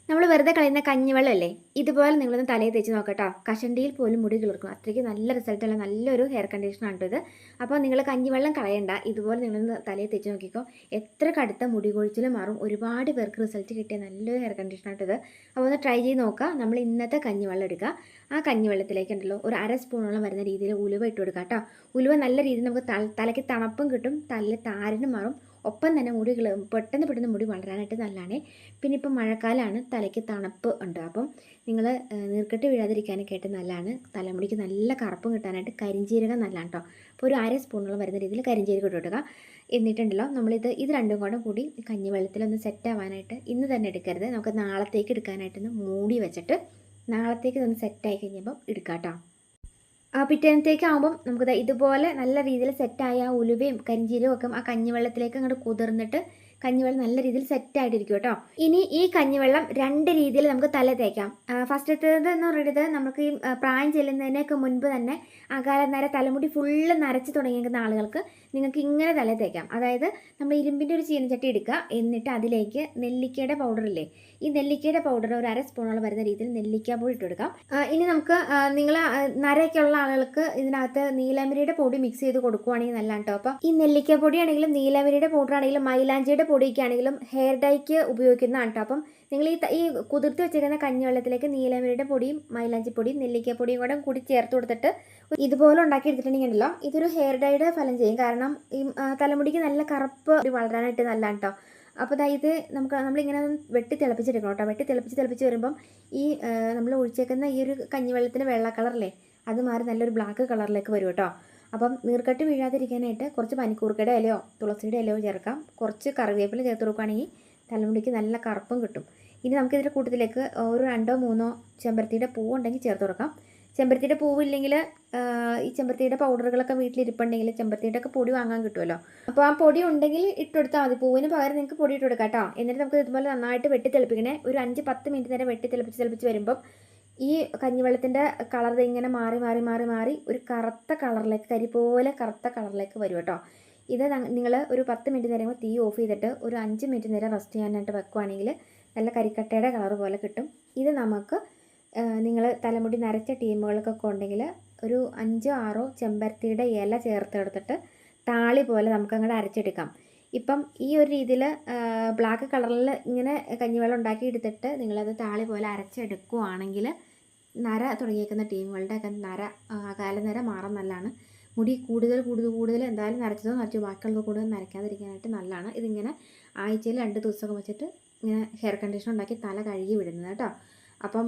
നമ്മൾ വെറുതെ കളയുന്ന കഞ്ഞിവെള്ളമല്ലേ, ഇതുപോലെ നിങ്ങളൊന്ന് തലയിൽ തേച്ച് നോക്കട്ടോ. കഷണ്ടിയിൽ പോലും മുടി കിളിർക്കും. അത്രയ്ക്ക് നല്ല റിസൾട്ടുള്ള നല്ലൊരു ഹെയർ കണ്ടീഷണറാണ് ഇത്. അപ്പോൾ നിങ്ങൾ കഞ്ഞിവെള്ളം കളയണ്ട, ഇതുപോലെ നിങ്ങളൊന്ന് തലയിൽ തേച്ച് നോക്കിക്കോ. എത്ര കടുത്ത മുടി കൊഴിച്ചിലും മാറും. ഒരുപാട് പേർക്ക് റിസൾട്ട് കിട്ടിയ നല്ലൊരു ഹെയർ കണ്ടീഷണറാണ് ഇത്. അപ്പോൾ ഒന്ന് ട്രൈ ചെയ്ത് നോക്കുക. നമ്മൾ ഇന്നത്തെ കഞ്ഞിവെള്ളം എടുക്കുക. ആ കഞ്ഞിവെള്ളത്തിലേക്ക് ഉണ്ടല്ലോ ഒരു അര സ്പൂണോളം വരുന്ന രീതിയിൽ ഉലുവ ഇട്ട് കൊടുക്കുക കേട്ടോ. ഉലുവ നല്ല രീതിയിൽ നമുക്ക് തലയ്ക്ക് തണുപ്പും കിട്ടും, തലയിൽ താരനും മാറും. ഒപ്പം തന്നെ മുടി പെട്ടെന്ന് മുടി വളരാനായിട്ട് നല്ലതാണ്. പിന്നെ ഇപ്പം മഴക്കാലമാണ്, തലയ്ക്ക് തണുപ്പ് ഉണ്ട്. അപ്പം നിങ്ങൾ നീർക്കെട്ട് വീഴാതിരിക്കാനൊക്കെ ആയിട്ട് നല്ലതാണ്. തലമുടിക്ക് നല്ല കറുപ്പും കിട്ടാനായിട്ട് കരിഞ്ജീരകം നല്ലതാണ് കേട്ടോ. അപ്പോൾ ഒരു അര സ്പൂണോളം വരുന്ന രീതിയിൽ കരിഞ്ജീരകം ഇട്ട് കൊടുക്കുക. എന്നിട്ടുണ്ടല്ലോ ഇത് രണ്ടും കൂടി കഞ്ഞിവെള്ളത്തിലൊന്ന് സെറ്റ് ആവാനായിട്ട് ഇന്ന് തന്നെ എടുക്കരുത്. നമുക്ക് നാളത്തേക്ക് എടുക്കാനായിട്ടൊന്ന് മൂടി വെച്ചിട്ട് നാളത്തേക്ക് ഇതൊന്ന് സെറ്റായി കഴിഞ്ഞപ്പം എടുക്കാം കേട്ടോ. പിറ്റേന്നത്തേക്കാകുമ്പം നമുക്ക് ഇതുപോലെ നല്ല രീതിയിൽ സെറ്റായ ആ ഉലുവയും കരിഞ്ചീരകവും ഒക്കെ ആ കഞ്ഞിവെള്ളത്തിലേക്ക് അങ്ങോട്ട് കുതിർന്നിട്ട് കഞ്ഞിവെള്ളം നല്ല രീതിയിൽ സെറ്റായിട്ടിരിക്കും കേട്ടോ. ഇനി ഈ കഞ്ഞിവെള്ളം രണ്ട് രീതിയിൽ നമുക്ക് തല തേക്കാം. ഫസ്റ്റത്തേത് എന്ന് പറയുന്നത് നമുക്ക് ഈ പ്രായം ചെല്ലുന്നതിനൊക്കെ മുൻപ് തന്നെ അകാലനര തലമുടി ഫുള്ള് നരച്ച് തുടങ്ങിയിരിക്കുന്ന ആളുകൾക്ക് നിങ്ങൾക്ക് ഇങ്ങനെ തല തേക്കാം. അതായത് നമ്മൾ ഇരുമ്പിൻ്റെ ഒരു ചീനച്ചട്ടി എടുക്കുക, എന്നിട്ട് അതിലേക്ക് നെല്ലിക്കയുടെ പൗഡർ ഇല്ലേ, ഈ നെല്ലിക്കയുടെ പൗഡർ ഒരു അര സ്പൂണോളം വരുന്ന രീതിയിൽ നെല്ലിക്ക പൊടി ഇട്ട് കൊടുക്കാം. ഇനി നമുക്ക് നിങ്ങൾ നരയൊക്കെയുള്ള ആളുകൾക്ക് ഇതിനകത്ത് നീലമരിയുടെ പൊടി മിക്സ് ചെയ്ത് കൊടുക്കുകയാണെങ്കിൽ നല്ലതാണ് കേട്ടോ. അപ്പം ഈ നെല്ലിക്ക പൊടിയാണെങ്കിലും നീലമരിയുടെ പൗഡർ ആണെങ്കിലും മൈലാഞ്ചിയുടെ പൊടിയൊക്കെ ആണെങ്കിലും ഹെയർ ഡൈക്ക് ഉപയോഗിക്കുന്നതാണ് കേട്ടോ. അപ്പം നിങ്ങൾ ഈ കുതിർത്ത് വെച്ചിരിക്കുന്ന കഞ്ഞിവെള്ളത്തിലേക്ക് നീലമരിയുടെ പൊടിയും മൈലാഞ്ചി പൊടിയും നെല്ലിക്കപ്പൊടിയും കൂടി ചേർത്ത് കൊടുത്തിട്ട് ഇതുപോലെ ഉണ്ടാക്കി എടുത്തിട്ടുണ്ടെങ്കിലോ ഇതൊരു ഹെയർ ഡൈയുടെ ഫലം ചെയ്യും. കാരണം ഈ തലമുടിക്ക് നല്ല കറുപ്പ് വളരാനായിട്ട് നല്ലതാണ് കേട്ടോ. അപ്പോൾ ഇത് നമ്മളിങ്ങനെ വെട്ടി തിളപ്പിച്ചെടുക്കണം കേട്ടോ. വെട്ടി തിളപ്പിച്ച് വരുമ്പം ഈ നമ്മൾ ഒഴിച്ചേക്കുന്ന ഈ ഒരു കഞ്ഞിവെള്ളത്തിന് വെള്ള കളറല്ലേ, അത് മാറി നല്ലൊരു ബ്ലാക്ക് കളറിലേക്ക് വരും കേട്ടോ. അപ്പം നീർക്കെട്ട് വീഴാതിരിക്കാനായിട്ട് കുറച്ച് പനിക്കൂർക്കയുടെ ഇലയോ തുളസിയുടെ ഇലയോ ചേർക്കാം. കുറച്ച് കറിവേപ്പില ചേർത്ത് കൊടുക്കുകയാണെങ്കിൽ തലമുടിക്ക് നല്ല കറുപ്പും കിട്ടും. ഇനി നമുക്കിതിൻ്റെ കൂട്ടത്തിലേക്ക് ഒരു 2-3 ചെമ്പരത്തിയുടെ പൂവുണ്ടെങ്കിൽ ചേർത്ത് കൊടുക്കാം. ചെമ്പരത്തിയുടെ പൂവില്ലെങ്കിൽ ഈ ചെമ്പരത്തിയുടെ പൗഡറുകളൊക്കെ വീട്ടിലിരിപ്പുണ്ടെങ്കിൽ ചെമ്പരത്തിയുടെ ഒക്കെ പൊടി വാങ്ങാൻ കിട്ടുമല്ലോ. അപ്പോൾ ആ പൊടി ഉണ്ടെങ്കിൽ ഇട്ടെടുത്താൽ മതി. പൂവിന് പകരം നിങ്ങൾക്ക് പൊടി ഇട്ട് കൊടുക്കാം കേട്ടോ. എന്നിട്ട് നമുക്ക് ഇതുപോലെ നന്നായിട്ട് വെട്ടി തിളപ്പിക്കണേ. ഒരു 5-10 മിനിറ്റ് നേരം വെട്ടി തിളപ്പിച്ച് വരുമ്പം ഈ കഞ്ഞിവെള്ളത്തിൻ്റെ കളർ ഇങ്ങനെ മാറി ഒരു കറുത്ത കളറിലേക്ക്, കരി പോലെ കറുത്ത കളറിലേക്ക് വരും കേട്ടോ. ഇത് നിങ്ങൾ ഒരു 10 മിനിറ്റ് നേരം തീ ഓഫ് ചെയ്തിട്ട് ഒരു 5 മിനിറ്റ് നേരം റെസ്റ്റ് ചെയ്യാനായിട്ട് വെക്കുവാണെങ്കിൽ നല്ല കരിക്കട്ടയുടെ കളർ പോലെ കിട്ടും. ഇത് നമുക്ക് നിങ്ങൾ തലമുടി നരച്ച ടീമുകൾക്കൊക്കെ ഉണ്ടെങ്കിൽ ഒരു 5-6 ചെമ്പരത്തിയുടെ ഇല ചേർത്തെടുത്തിട്ട് താളി പോലെ നമുക്ക് അങ്ങോട്ട് അരച്ചെടുക്കാം. ഇപ്പം ഈ ഒരു രീതിയിൽ ബ്ലാക്ക് കളറിൽ ഇങ്ങനെ കഞ്ഞിവെള്ളം ഉണ്ടാക്കി എടുത്തിട്ട് നിങ്ങളത് താളി പോലെ അരച്ചെടുക്കുകയാണെങ്കിൽ നര തുടങ്ങിയേക്കുന്ന ടീമുകളുടെയൊക്കെ കാലനര മാറാൻ നല്ലതാണ്. മുടി കൂടുതൽ എന്തായാലും നരച്ചു ബാക്കിയുള്ളത് കൂടുതൽ നരയ്ക്കാതിരിക്കാനായിട്ട് നല്ലതാണ്. ഇതിങ്ങനെ ആഴ്ചയിൽ 2 ദിവസമൊക്കെ വെച്ചിട്ട് ഇങ്ങനെ ഹെയർ കണ്ടീഷണർ ഉണ്ടാക്കി തല കഴുകി വിടുന്നത് കേട്ടോ. അപ്പം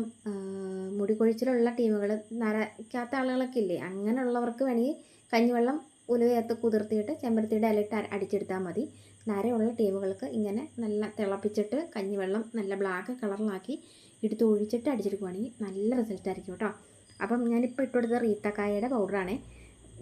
മുടി കൊഴിച്ചിലുള്ള ടീമുകൾ, നരയ്ക്കാത്ത ആളുകളൊക്കെ ഇല്ലേ, അങ്ങനെയുള്ളവർക്ക് വേണമെങ്കിൽ കഞ്ഞിവെള്ളം ഉലുവയത്ത് കുതിർത്തിയിട്ട് ചെമ്പരത്തിയുടെ ഇലയിട്ട് അടിച്ചെടുത്താൽ മതി. നരയുള്ള ടീമുകൾക്ക് ഇങ്ങനെ നല്ല തിളപ്പിച്ചിട്ട് കഞ്ഞിവെള്ളം നല്ല ബ്ലാക്ക് കളറിലാക്കി എടുത്ത് ഒഴിച്ചിട്ട് അടിച്ചെടുക്കുകയാണെങ്കിൽ നല്ല റിസൾട്ട് ആയിരിക്കും കേട്ടോ. അപ്പം ഞാനിപ്പോൾ ഇട്ടുകൊടുത്തത് റീത്തക്കായയുടെ പൗഡറാണ്.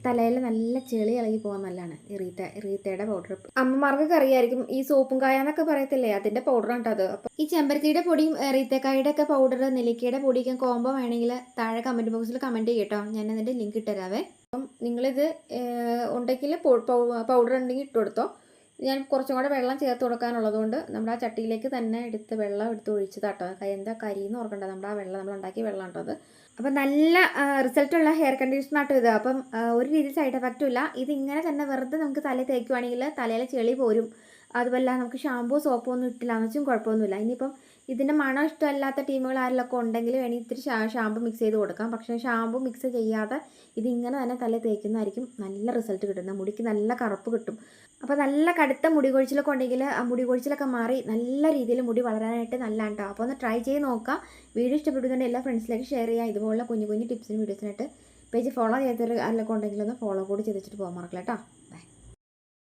തലയിൽ നല്ല ചെളി ഇളകി പോകാൻ നല്ലതാണ് ഈ റീത്തയുടെ പൗഡർ. അമ്മമാർക്കൊക്കെ അറിയായിരിക്കും, ഈ സോപ്പും കായ എന്നൊക്കെ പറയത്തില്ലേ, അതിൻ്റെ പൗഡറാണ് കേട്ടോ അത്. അപ്പം ഈ ചെമ്പരത്തിയുടെ പൊടിയും റീത്തക്കായുടെ ഒക്കെ പൗഡർ, നെല്ലിക്കയുടെ പൊടിയൊക്കെ കോംബോ വേണമെങ്കിൽ താഴെ കമൻറ്റ് ബോക്സിൽ കമൻറ്റ് ചെയ്യട്ടോ, ഞാൻ അതിൻ്റെ ലിങ്ക് ഇട്ടുതരാവേ. അപ്പം നിങ്ങളിത് ഉണ്ടെങ്കിൽ പൗഡർ ഉണ്ടെങ്കിൽ ഇട്ട് കൊടുത്തോ. ഞാൻ കുറച്ചും കൂടെ വെള്ളം ചേർത്ത് കൊടുക്കാനുള്ളതുകൊണ്ട് നമ്മുടെ ആ ചട്ടിയിലേക്ക് തന്നെ വെള്ളം എടുത്ത് ഒഴിച്ചതാട്ടോ. എന്താ കരിയെന്ന് ഓർക്കണ്ട, നമ്മുടെ ആ വെള്ളം നമ്മൾ ഉണ്ടാക്കിയ വെള്ളം കേട്ടോ അത്. അപ്പം നല്ല റിസൾട്ടുള്ള ഹെയർ കണ്ടീഷണറാട്ടോ ഇത്. അപ്പം ഒരു രീതിയിൽ സൈഡ് എഫക്റ്റും ഇല്ല. ഇതിങ്ങനെ തന്നെ വെറുതെ നമുക്ക് തലയിൽ തേക്കുവാണെങ്കിൽ തലയിലെ ചെളി പോരും. അതുപോലെ നമുക്ക് ഷാമ്പൂ സോപ്പോ ഒന്നും ഇട്ടില്ല എന്ന് വെച്ചും കുഴപ്പമൊന്നുമില്ല. ഇനിയിപ്പം ഇതിൻ്റെ മണം ഇഷ്ടമല്ലാത്ത ടീമുകൾ ആരെങ്കിലുമൊക്കെ ഉണ്ടെങ്കിൽ വേണമെങ്കിൽ ഇത്തിരി ഷാമ്പു മിക്സ് ചെയ്ത് കൊടുക്കാം. പക്ഷേ ഷാമ്പു മിക്സ് ചെയ്യാതെ ഇതിങ്ങനെ തന്നെ തലയിൽ തേക്കുന്നതായിരിക്കും നല്ല റിസൾട്ട് കിട്ടുന്നത്. മുടിക്ക് നല്ല കറുപ്പ് കിട്ടും. അപ്പോൾ നല്ല കടുത്ത മുടി കൊഴിച്ചിലൊക്കെ ഉണ്ടെങ്കിൽ ആ മുടി കൊഴിച്ചിലൊക്കെ മാറി നല്ല രീതിയിൽ മുടി വളരാനായിട്ട് നല്ലതാണ് കേട്ടോ. അപ്പോൾ ഒന്ന് ട്രൈ ചെയ്ത് നോക്കാം. വീഡിയോ ഇഷ്ടപ്പെടുന്നുണ്ട് എല്ലാ ഫ്രണ്ട്സിലേക്ക് ഷെയർ ചെയ്യുക. ഇതുപോലുള്ള കുഞ്ഞു ടിപ്സിനും വീഡിയോസിനായിട്ട് പേജ് ഫോളോ ചെയ്യാത്തവർ ആരെങ്കിലുമൊക്കെ ഉണ്ടെങ്കിൽ ഒന്ന് ഫോളോ കൂടി ചെയ്തിട്ട് പോകാൻ മറക്കില്ല കേട്ടോ.